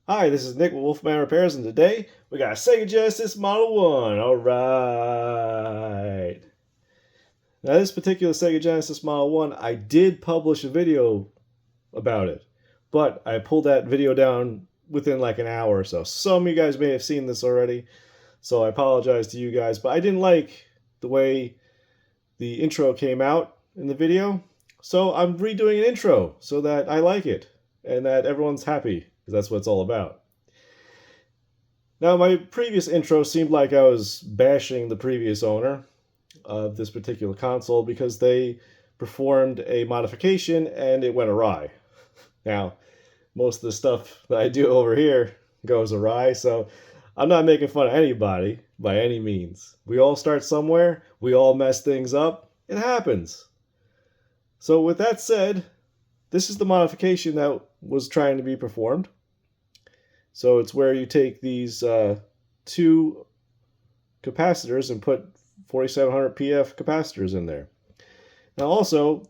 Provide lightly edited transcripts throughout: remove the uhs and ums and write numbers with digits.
Hi, this is Nick with Wolfman Repairs, and today we got a SEGA Genesis Model 1. Alright. Now, this particular SEGA Genesis Model 1, I did publish a video about it, but I pulled that video down within like an hour or so. Some of you guys may have seen this already, so I apologize to you guys, but I didn't like the way the intro came out in the video, so I'm redoing an intro so that I like it and that everyone's happy, because that's what it's all about. Now, my previous intro seemed like I was bashing the previous owner of this particular console because they performed a modification and it went awry. Now, most of the stuff that I do over here goes awry, so I'm not making fun of anybody by any means. We all start somewhere, we all mess things up, it happens. So with that said, this is the modification that was trying to be performed. So it's where you take these two capacitors and put 4700 PF capacitors in there. Now also,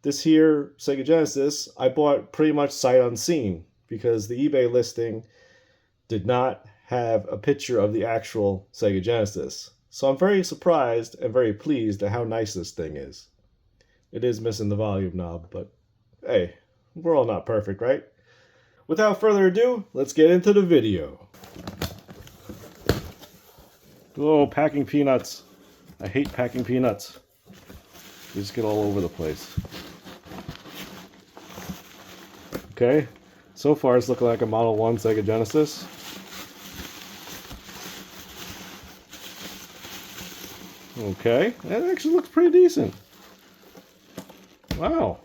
this here SEGA Genesis, I bought pretty much sight unseen because the eBay listing did not have a picture of the actual SEGA Genesis. So I'm very surprised and very pleased at how nice this thing is. It is missing the volume knob, but hey, we're all not perfect, right? Without further ado, let's get into the video. Oh, packing peanuts. I hate packing peanuts. They just get all over the place. Okay, so far it's looking like a Model 1 SEGA Genesis. Okay, that actually looks pretty decent. Wow.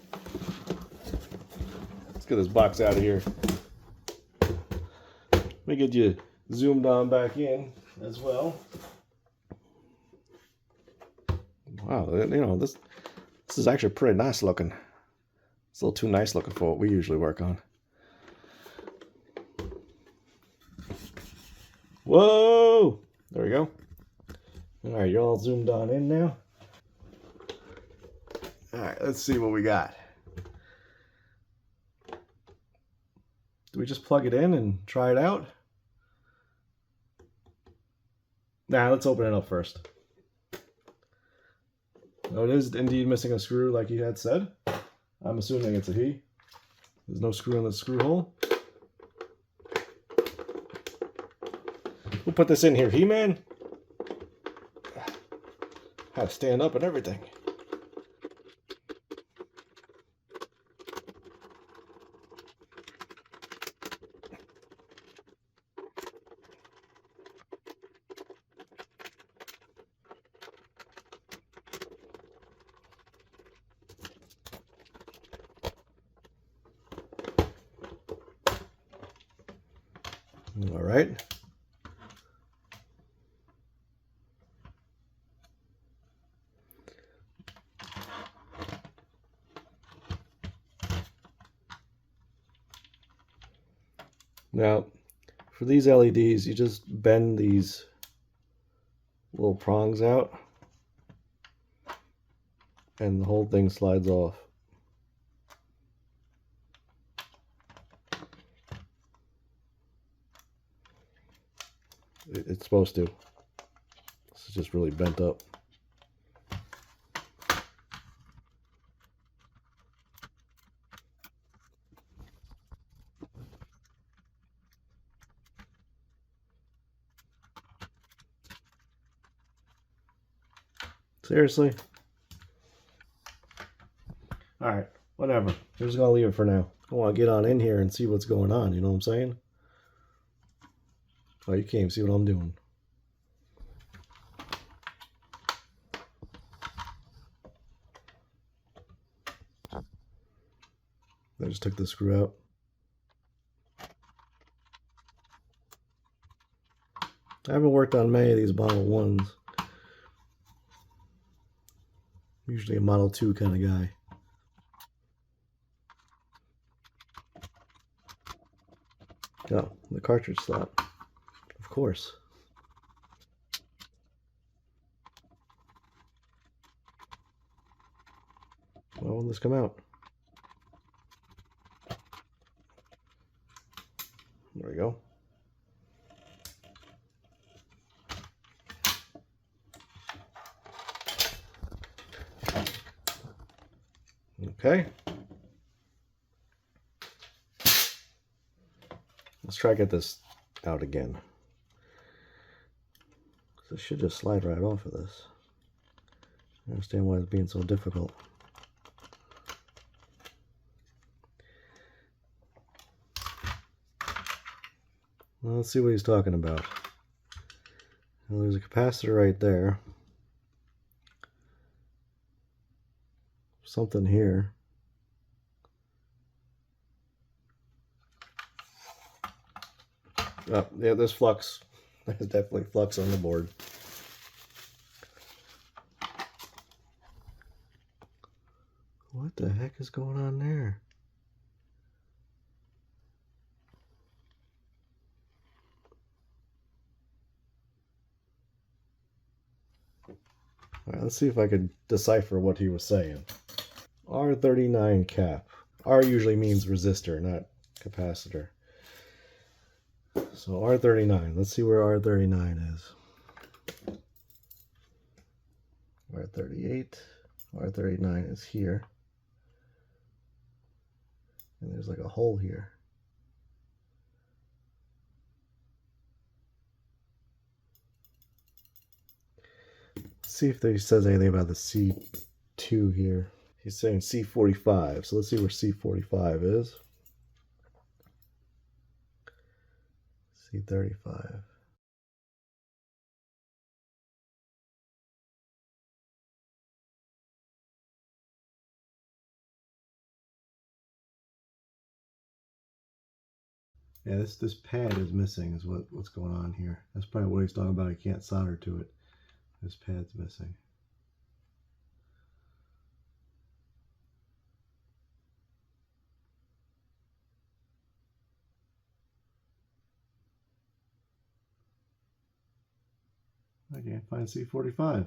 Let's get this box out of here. Let me get you zoomed on back in as well. Wow, you know, this is actually pretty nice looking. It's a little too nice looking for what we usually work on. Whoa! There we go. Alright, you're all zoomed on in now. Alright, let's see what we got. Do we just plug it in and try it out? Nah, let's open it up first. Oh, it is indeed missing a screw like he had said. I'm assuming it's a he. There's no screw in the screw hole. Who put this in here? He-Man? Had to stand up and everything. All right. Now, for these LEDs, you just bend these little prongs out and the whole thing slides off. It's supposed to. This is just really bent up. Seriously? Alright, whatever. We're just gonna leave it for now. I want to get on in here and see what's going on, you know what I'm saying? Oh, you can't even see what I'm doing. I just took the screw out. I haven't worked on many of these Model 1s. Usually a Model 2 kind of guy. Oh, the cartridge slot. Of course. Why won't this come out? There we go. Okay. Let's try to get this out again. This should just slide right off of this. I understand why it's being so difficult. Well, let's see what he's talking about. Well, there's a capacitor right there. Something here. Oh, yeah, there's flux. There's definitely flux on the board. What the heck is going on there? All right, let's see if I can decipher what he was saying. R39 cap. R usually means resistor, not capacitor. So R39, let's see where R39 is. R38, R39 is here. And there's like a hole here. Let's see if he says anything about the C2 here. He's saying C45, so let's see where C45 is. C35. Yeah, this pad is missing is what's going on here. That's probably what he's talking about. He can't solder to it. This pad's missing. I can't find C45.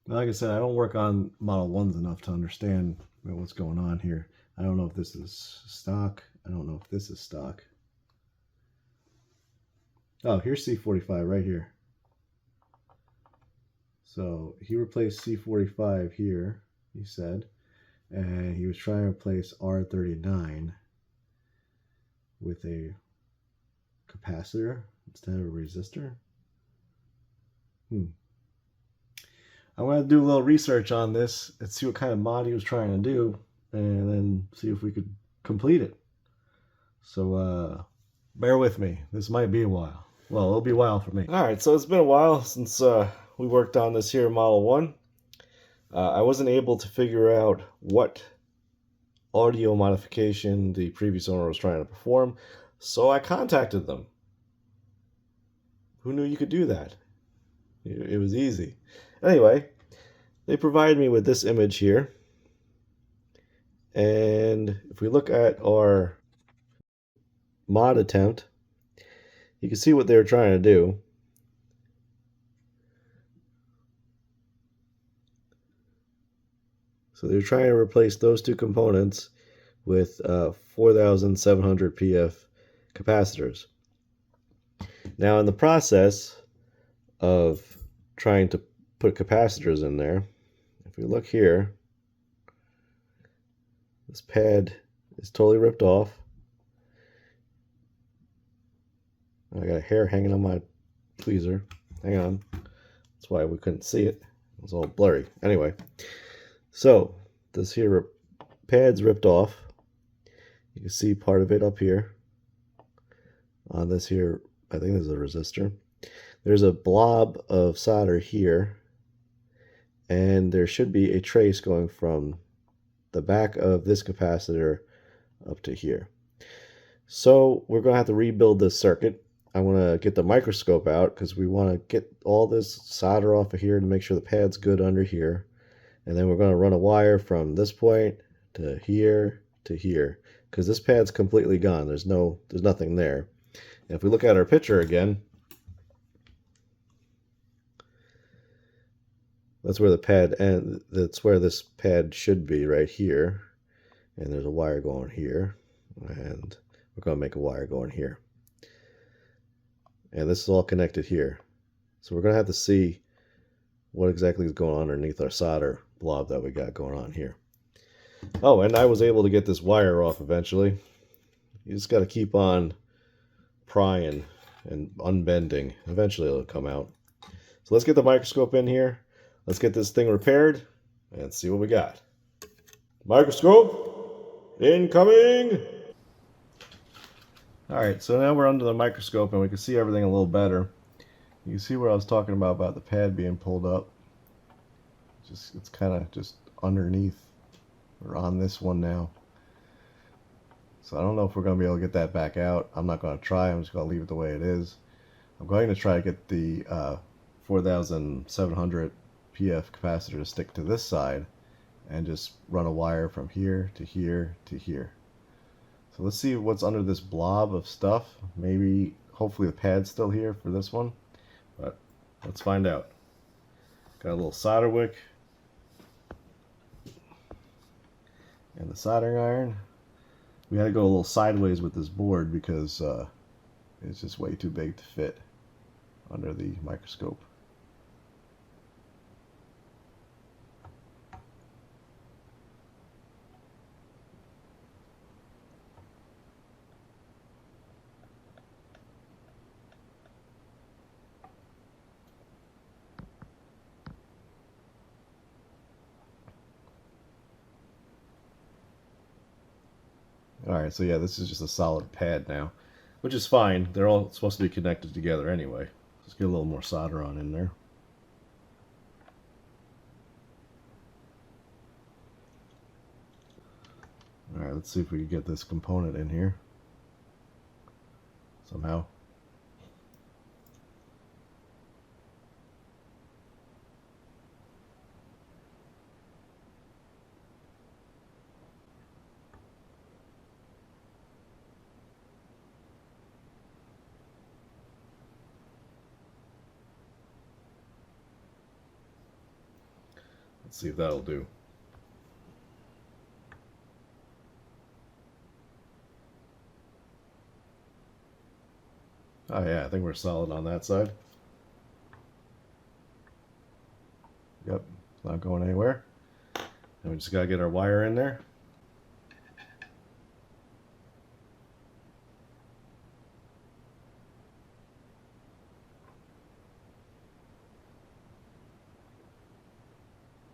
Like I said, I don't work on Model 1s enough to understand what's going on here. I don't know if this is stock. I don't know if this is stock. Oh, here's C45 right here. So he replaced C45 here, he said, and he was trying to replace R39 with a capacitor instead of a resistor. I'm going to do a little research on this and see what kind of mod he was trying to do, and then see if we could complete it. So bear with me. This might be a while. Well, it'll be a while for me. Alright, so it's been a while since we worked on this here Model 1. I wasn't able to figure out what audio modification the previous owner was trying to perform, so I contacted them. Who knew you could do that? It was easy. Anyway, they provided me with this image here, and if we look at our mod attempt, you can see what they were trying to do. So they're trying to replace those two components with 4,700 PF capacitors. Now in the process of trying to put capacitors in there, if we look here, this pad is totally ripped off. I got a hair hanging on my tweezer. Hang on. That's why we couldn't see it. It was all blurry. Anyway, so this here pad's ripped off. You can see part of it up here. On this here, I think this is a resistor. There's a blob of solder here. And there should be a trace going from the back of this capacitor up to here. So we're going to have to rebuild this circuit. I want to get the microscope out because we want to get all this solder off of here to make sure the pad's good under here. And then we're going to run a wire from this point to here because this pad's completely gone. There's nothing there. And if we look at our picture again, That's where the pad, and that's where this pad should be, right here. And there's a wire going here, and we're going to make a wire going here. And this is all connected here. So we're going to have to see what exactly is going on underneath our solder blob that we got going on here. Oh, and I was able to get this wire off eventually. You just got to keep on prying and unbending. Eventually it'll come out. So let's get the microscope in here. Let's get this thing repaired and see what we got. Microscope incoming! Alright, so now we're under the microscope and we can see everything a little better. You can see what I was talking about the pad being pulled up. It's kind of just underneath. We're on this one now. So I don't know if we're going to be able to get that back out. I'm not going to try. I'm just going to leave it the way it is. I'm going to try to get the 4700 PF capacitor to stick to this side and just run a wire from here to here to here. So let's see what's under this blob of stuff. Maybe, hopefully the pad's still here for this one. But let's find out. Got a little solder wick and the soldering iron. We had to go a little sideways with this board because it's just way too big to fit under the microscope. Alright, so yeah, this is just a solid pad now, which is fine. They're all supposed to be connected together anyway. Just get a little more solder on in there. Alright, let's see if we can get this component in here somehow. Let's see if that'll do. Oh yeah, I think we're solid on that side. Yep, not going anywhere. And we just gotta get our wire in there.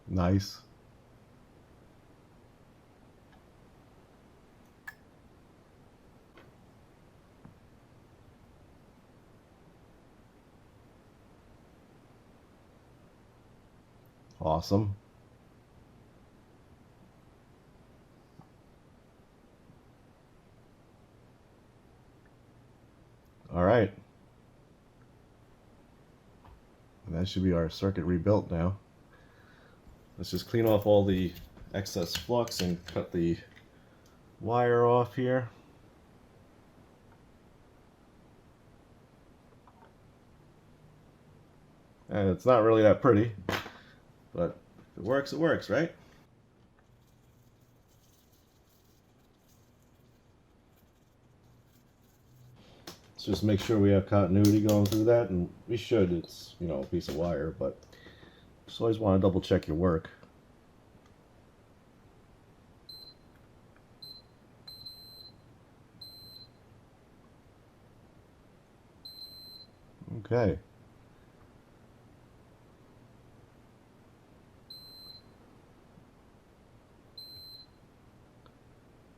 Nice. Awesome. All right. And that should be our circuit rebuilt now. Let's just clean off all the excess flux and cut the wire off here. And it's not really that pretty, but if it works, right? Let's just make sure we have continuity going through that, and we should. It's, you know, a piece of wire, but just always want to double check your work. Okay.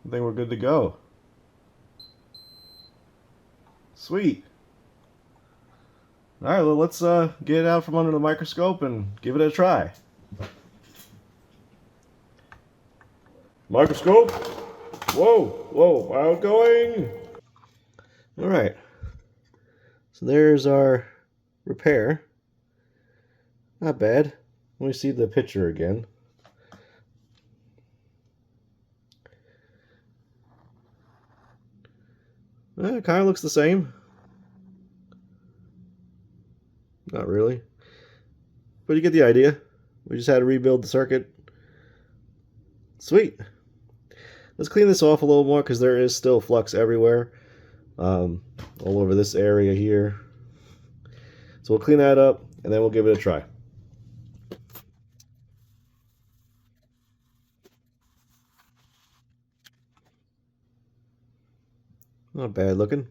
I think we're good to go. Sweet. All right, well, let's get it out from under the microscope and give it a try. Microscope. Whoa, whoa, outgoing. All right. So there's our repair. Not bad. Let me see the picture again. It kind of looks the same. Not really. But you get the idea. We just had to rebuild the circuit. Sweet. Let's clean this off a little more because there is still flux everywhere. All over this area here. So we'll clean that up and then we'll give it a try. Not bad looking.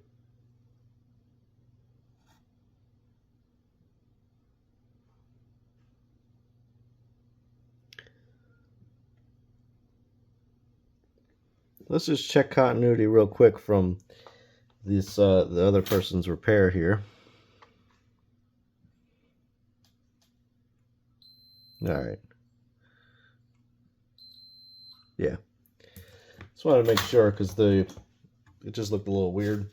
Let's just check continuity real quick from this the other person's repair here. All right. Yeah. Just wanted to make sure because it just looked a little weird.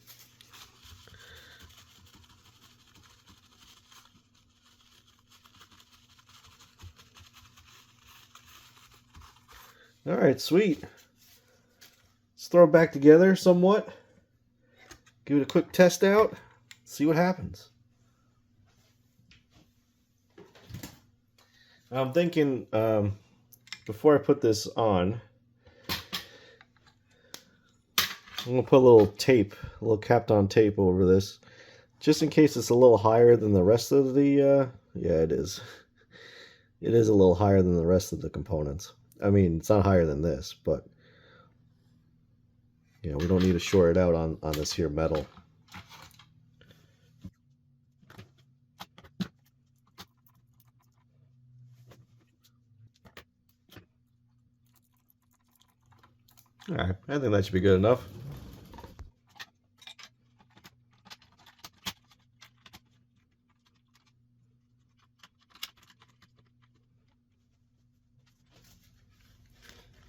All right, sweet. Let's throw it back together somewhat. Give it a quick test out. See what happens. I'm thinking before I put this on, I'm going to put a little tape, a little Kapton tape over this, just in case it's a little higher than the rest of the, yeah, it is. It is a little higher than the rest of the components. I mean, it's not higher than this, but, you know, we don't need to short it out on this here metal. All right, I think that should be good enough.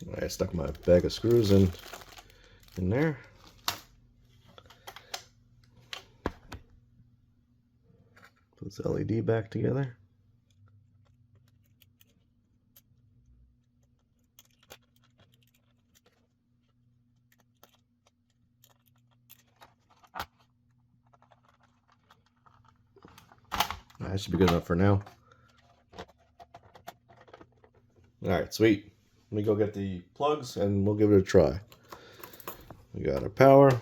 All right, I stuck my bag of screws in there. Put this LED back together. That should be good enough for now. All right, sweet. Let me go get the plugs and we'll give it a try. We got our power.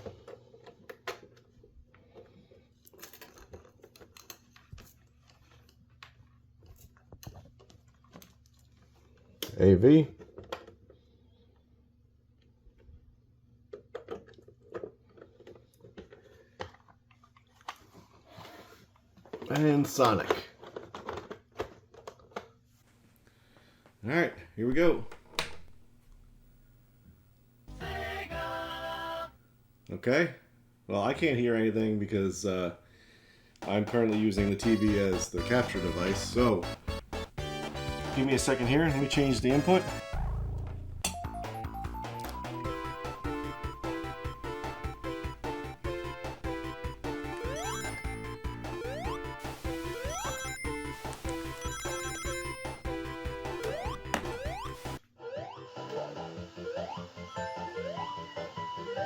AV. And Sonic. All right, here we go. Okay, well, I can't hear anything because I'm currently using the TV as the capture device, so give me a second here. Let me change the input.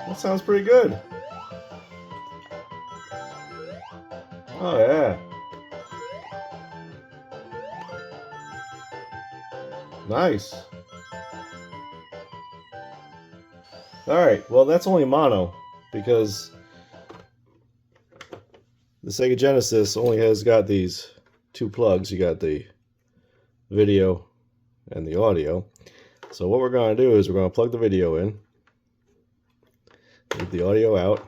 That sounds pretty good. Oh yeah. Nice. Alright, well that's only mono because the Sega Genesis only has got these two plugs. You got the video and the audio. So what we're going to do is we're going to plug the video in, leave the audio out,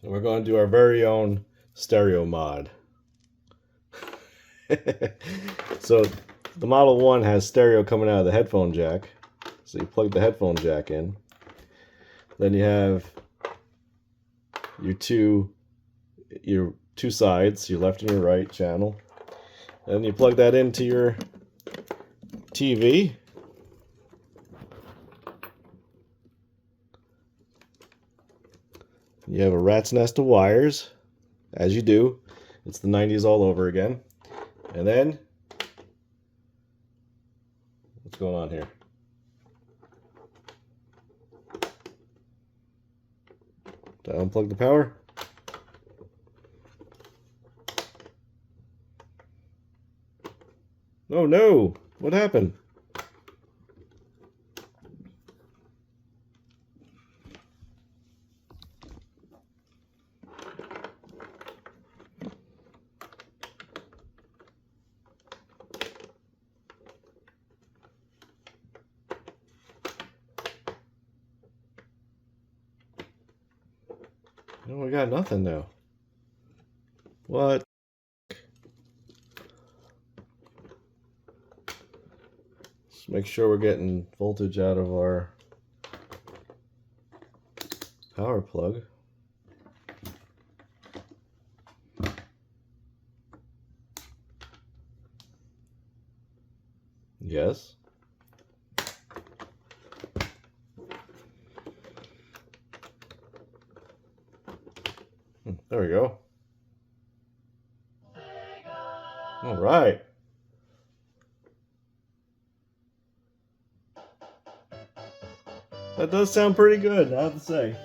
and we're going to do our very own stereo mod. So the Model 1 has stereo coming out of the headphone jack. So you plug the headphone jack in. Then you have your two sides, your left and your right channel. And you plug that into your TV. You have a rat's nest of wires, as you do. It's the 90s all over again. And then, what's going on here? Did I unplug the power? Oh no! What happened? Oh, we got nothing now. What? Let's make sure we're getting voltage out of our power plug. Yes. There we go. All right. That does sound pretty good, I have to say.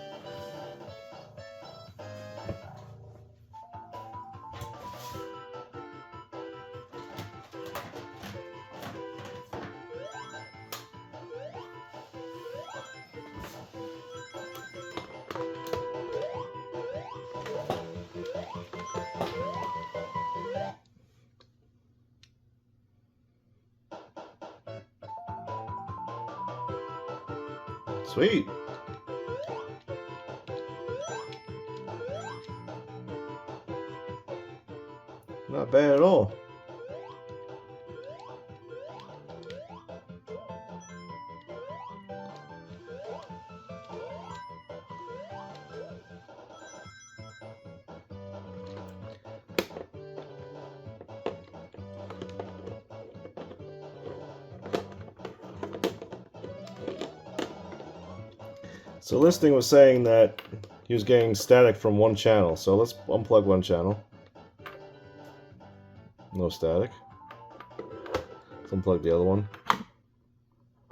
Sweet. Not bad at all. So listing was saying that he was getting static from one channel. So let's unplug one channel. No static. Let's unplug the other one.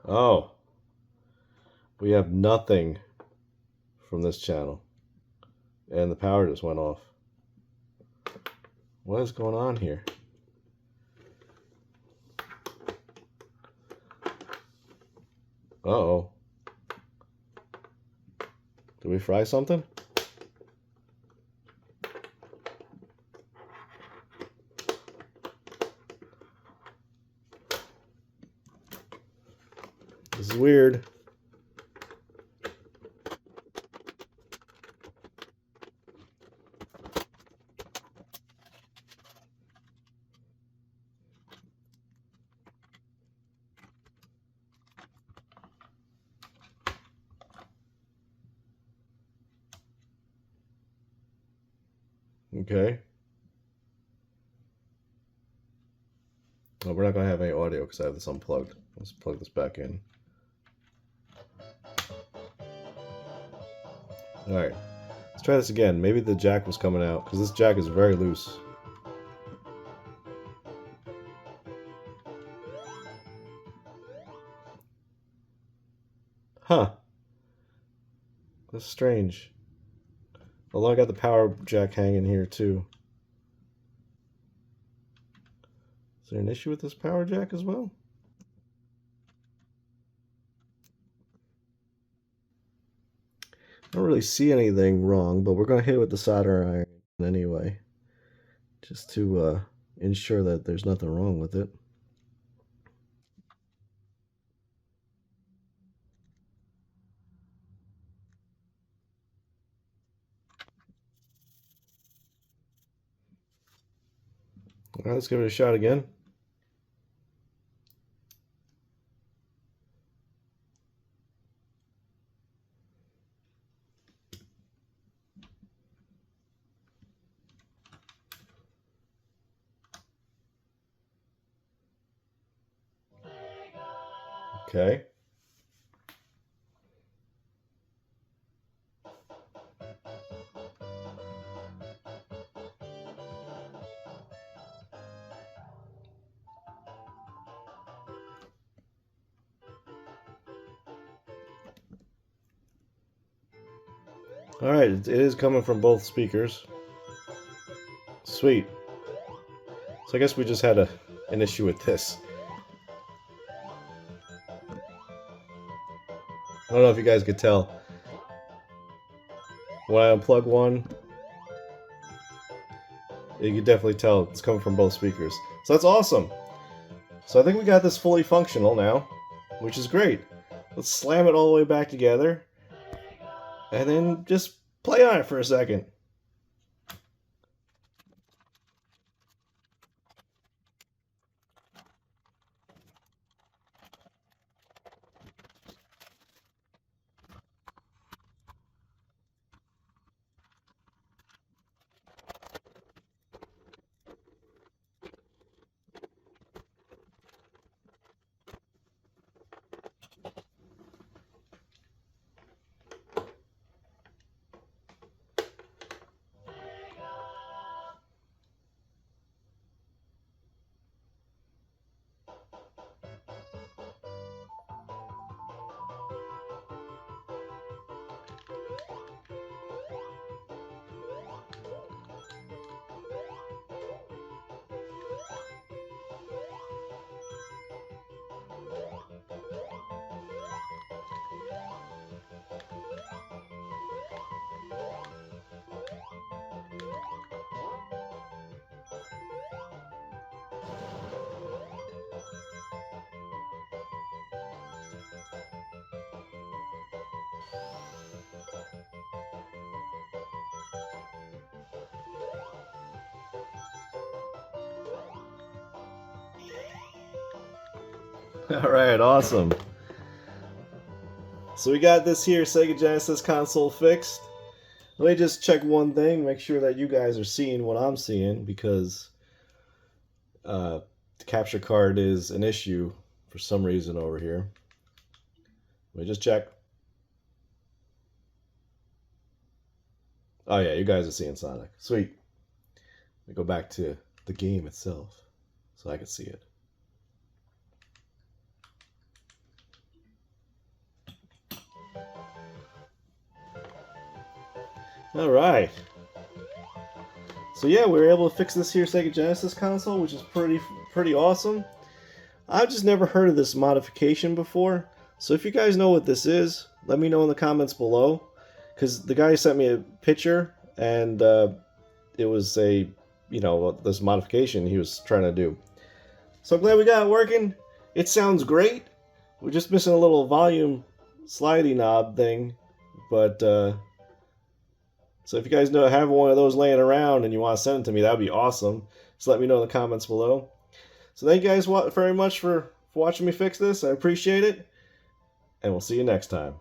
Oh. We have nothing from this channel. And the power just went off. What is going on here? Uh-oh. Did we fry something? This is weird. Okay. Well, we're not going to have any audio because I have this unplugged. Let's plug this back in. Alright. Let's try this again. Maybe the jack was coming out because this jack is very loose. Huh. That's strange. Although I got the power jack hanging here too. Is there an issue with this power jack as well? I don't really see anything wrong, but we're going to hit it with the solder iron anyway. Just to ensure that there's nothing wrong with it. Alright, let's give it a shot again. Okay. Alright, it is coming from both speakers. Sweet. So I guess we just had an issue with this. don't know if you guys could tell. When I unplug one, you can definitely tell it's coming from both speakers. So that's awesome. So I think we got this fully functional now, which is great. Let's slam it all the way back together, and then just play on it for a second. Alright, awesome. So we got this here SEGA Genesis console fixed. Let me just check one thing, make sure that you guys are seeing what I'm seeing, because the capture card is an issue for some reason over here. Let me just check. Oh yeah, you guys are seeing Sonic. Sweet. Let me go back to the game itself so I can see it. Alright. So yeah, we were able to fix this here SEGA Genesis console, which is pretty awesome. I've just never heard of this modification before. So if you guys know what this is, let me know in the comments below. Because the guy sent me a picture, and it was a, this modification he was trying to do. So I'm glad we got it working. It sounds great. We're just missing a little volume sliding knob thing. But, so if you guys have one of those laying around and you want to send it to me, that would be awesome. Just let me know in the comments below. So thank you guys very much for watching me fix this. I appreciate it. And we'll see you next time.